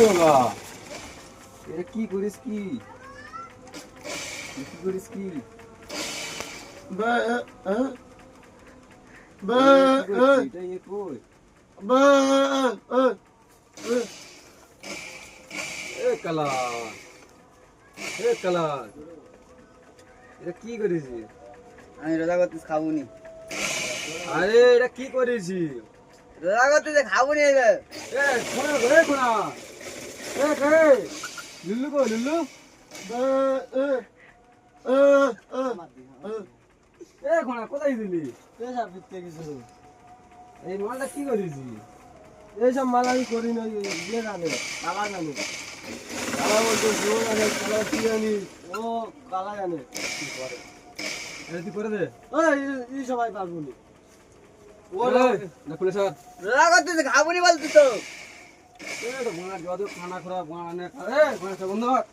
বাবা এটা কি করিস কি কি করিস কি বা এটা ইয়ে কই বা এ কালা এটা কি করেছি আমি রোজা করতে খাবো নি। আরে এটা কি করেছি রোজা করতে খাবো নি এবার। এ কোনা এ কে লুল্লু কো লুল্লু এ কোনা কোথায় দিলি পেশা ফিরতে কিছু এই মালটা কি করেছি এইসব মাল আমি করি না, ইয়ে জানে, কালা জানে। কালা বলতে ও জানে, কালা কি জানি, ও কালা জানে। এটা তুই করে দে এই সবাই পারবো নি। ও না খুলে স্যার রোজা করতে খাবো নি বলতে তো। এ তো বানা যত খানা খরা বানা এ বানা বন্ধ কর